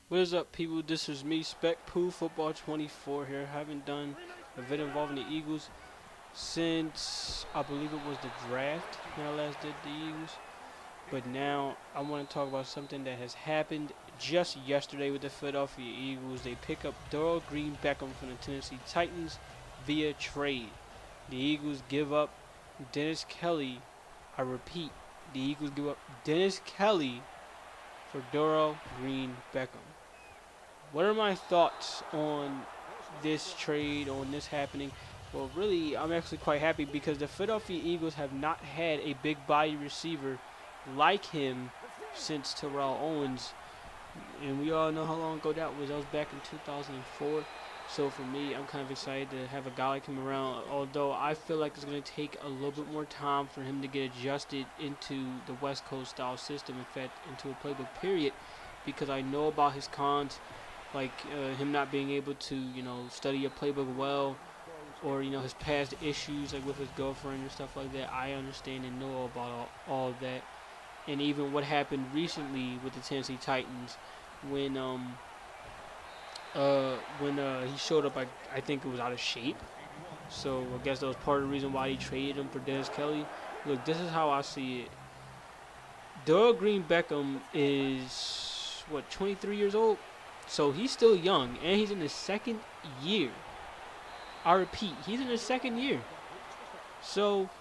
What is up, people? This is me, Spec Poo Football 24 here. Haven't done a video involving the Eagles since I believe it was the draft when I last did the Eagles. But now I want to talk about something that has happened just yesterday with the Philadelphia Eagles. They pick up Dorial Green-Beckham from the Tennessee Titans via trade. The Eagles give up Dennis Kelly. I repeat, the Eagles give up Dennis Kelly for Dorial Green-Beckham. What are my thoughts on this trade, on this happening? Well, really, I'm actually quite happy because the Philadelphia Eagles have not had a big body receiver like him since Terrell Owens. And we all know how long ago that was. That was back in 2004. So for me, I'm kind of excited to have a guy like him around. Although I feel like it's going to take a little bit more time for him to get adjusted into the West Coast style system. In fact, into a playbook period. Because I know about his cons, like him not being able to, study a playbook well, or his past issues like with his girlfriend and stuff like that. I understand and know about all of that, and even what happened recently with the Tennessee Titans when he showed up. I think it was out of shape. So I guess that was part of the reason why he traded him for Dennis Kelly. Look, this is how I see it. Dorial Green-Beckham is 23 years old. So he's still young, and he's in his second year. I repeat, he's in his second year. So,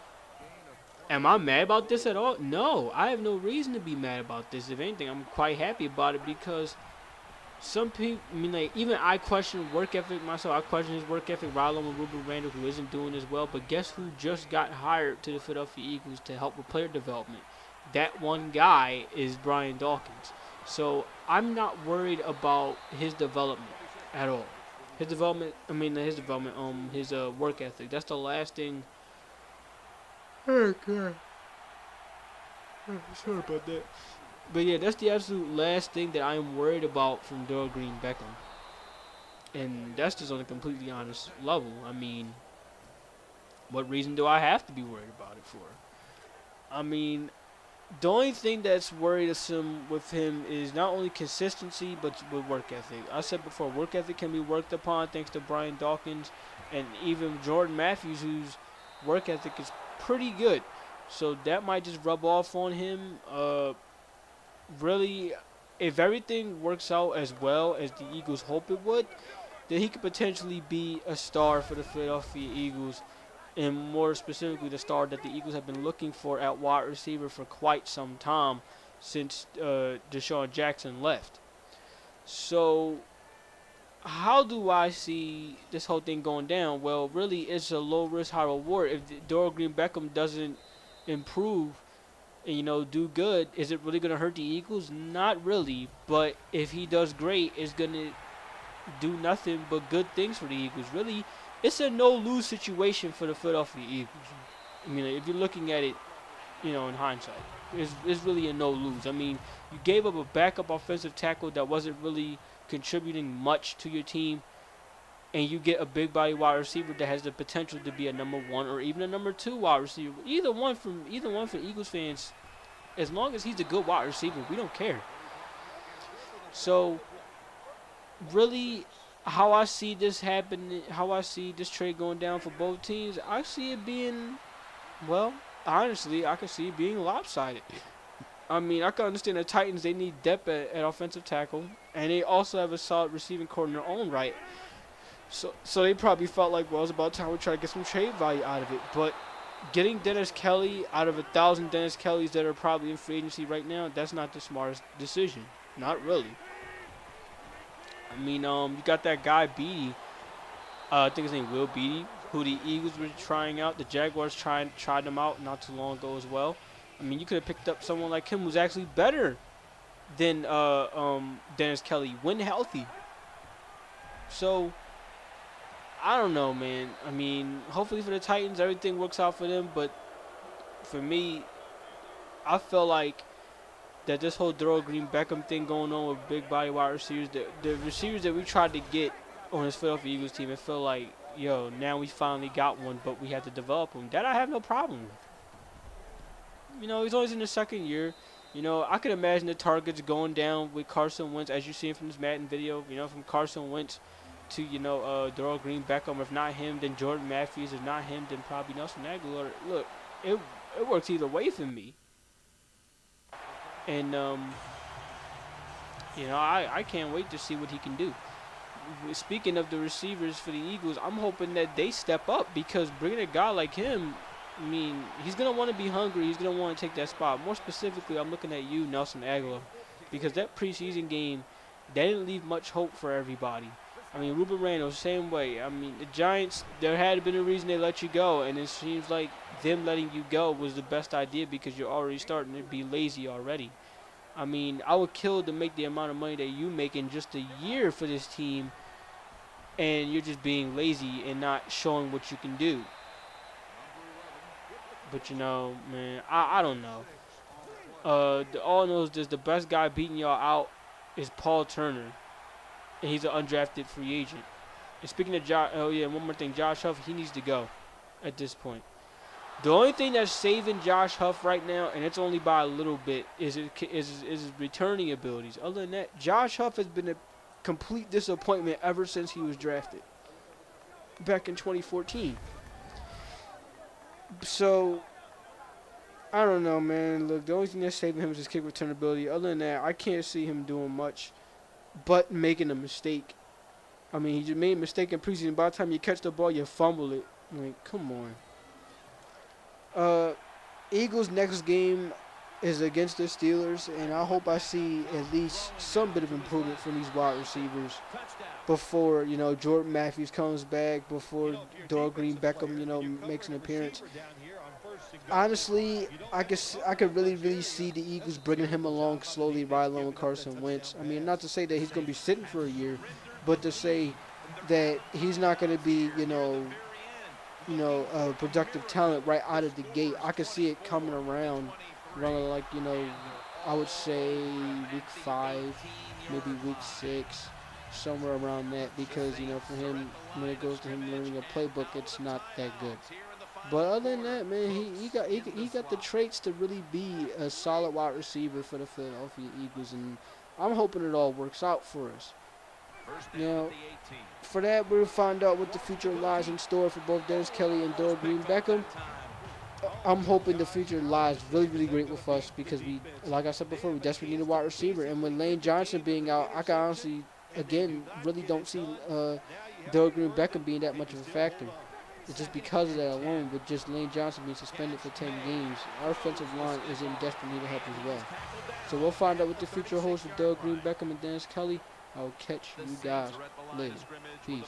am I mad about this at all? No, I have no reason to be mad about this. If anything, I'm quite happy about it because some people, even I question work ethic myself. I question his work ethic right along with Ruben Randall, who isn't doing as well. But guess who just got hired to the Philadelphia Eagles to help with player development? That one guy is Brian Dawkins. So I'm not worried about his development at all. His work ethic. That's the last thing. Oh God. Sorry about that. But yeah, that's the absolute last thing that I am worried about from Dorial Green-Beckham. And that's just on a completely honest level. What reason do I have to be worried about it for? The only thing that's worrisome with him is not only consistency, but with work ethic. I said before, work ethic can be worked upon thanks to Brian Dawkins and even Jordan Matthews, whose work ethic is pretty good. So that might just rub off on him. Really, if everything works out as well as the Eagles hope it would, then he could potentially be a star for the Philadelphia Eagles, and more specifically the star that the Eagles have been looking for at wide receiver for quite some time since Deshaun Jackson left. So how do I see this whole thing going down? Well, really, it's a low risk, high reward. If Dorial Green-Beckham doesn't improve and do good, is it really going to hurt the Eagles? Not really. But if he does great, it's going to do nothing but good things for the Eagles. Really, it's a no-lose situation for the Philadelphia Eagles. If you're looking at it, in hindsight, it's really a no-lose. You gave up a backup offensive tackle that wasn't really contributing much to your team, and you get a big body wide receiver that has the potential to be a number one or even a number two wide receiver. Either one for Eagles fans, as long as he's a good wide receiver, we don't care. So, really, how I see this happen, how I see this trade going down for both teams, I see it being, well, honestly, I can see it being lopsided. I can understand the Titans, they need depth at offensive tackle, and they also have a solid receiving core in their own right. So they probably felt like, well, it's about time we try to get some trade value out of it. But getting Dennis Kelly out of 1,000 Dennis Kellys that are probably in free agency right now, that's not the smartest decision. Not really. You got that guy Beatty. I think his name Will Beatty, who the Eagles were trying out. The Jaguars tried him out not too long ago as well. You could have picked up someone like him who's actually better than Dennis Kelly when healthy. So I don't know, man. Hopefully for the Titans everything works out for them, but for me, I feel like that this whole Dorial Green-Beckham thing going on with big body wide receivers, the receivers that we tried to get on this Philadelphia Eagles team, it felt like, now we finally got one, but we had to develop him. That I have no problem with. He's always in his second year. You know, I can imagine the targets going down with Carson Wentz, as you see from this Madden video. You know, from Carson Wentz to Dorial Green-Beckham. If not him, then Jordan Matthews. If not him, then probably Nelson Aguilar. Look, it it works either way for me. And I can't wait to see what he can do. Speaking of the receivers for the Eagles, I'm hoping that they step up because bringing a guy like him, I mean, he's going to want to be hungry. He's going to want to take that spot. More specifically, I'm looking at you, Nelson Aguilar, because that preseason game, they didn't leave much hope for everybody. I mean, Ruben Randall, same way. I mean, the Giants, there had been a reason they let you go, and it seems like them letting you go was the best idea because you're already starting to be lazy already. I mean, I would kill to make the amount of money that you make in just a year for this team, and you're just being lazy and not showing what you can do. But man, I don't know. All I know is the best guy beating y'all out is Paul Turner, and he's an undrafted free agent. And speaking of Josh, oh yeah, one more thing, Josh Huff, he needs to go at this point. The only thing that's saving Josh Huff right now, and it's only by a little bit, is his returning abilities. Other than that, Josh Huff has been a complete disappointment ever since he was drafted back in 2014. So, I don't know, man. Look, the only thing that's saving him is his kick return ability. Other than that, I can't see him doing much but making a mistake. I mean, he just made a mistake in preseason. By the time you catch the ball, you fumble it. Like, come on. Eagles' next game is against the Steelers, and I hope I see at least some bit of improvement from these wide receivers before, Jordan Matthews comes back, before Dorial Green-Beckham, makes an appearance. Honestly, I could really see the Eagles bringing him along slowly, right along with Carson Wentz. I mean, not to say that he's going to be sitting for a year, but to say that he's not going to be, productive talent right out of the gate. I could see it coming around, like, I would say week 5, maybe week 6, somewhere around that, because, for him, when it goes to him learning a playbook, it's not that good. But other than that, man, he got the traits to really be a solid wide receiver for the Philadelphia Eagles, and I'm hoping it all works out for us. For that, we'll find out what the future lies in store for both Dennis Kelly and Dorial Green-Beckham. I'm hoping the future lies really great with us because we, like I said before, we desperately need a wide receiver. And with Lane Johnson being out, I can honestly, again, really don't see Dorial Green-Beckham being that much of a factor. It's just because of that alone, with just Lane Johnson being suspended for 10 games, our offensive line is in desperate need of help as well. So we'll find out what the future holds for Dorial Green-Beckham and Dennis Kelly. I'll catch you guys later. Peace.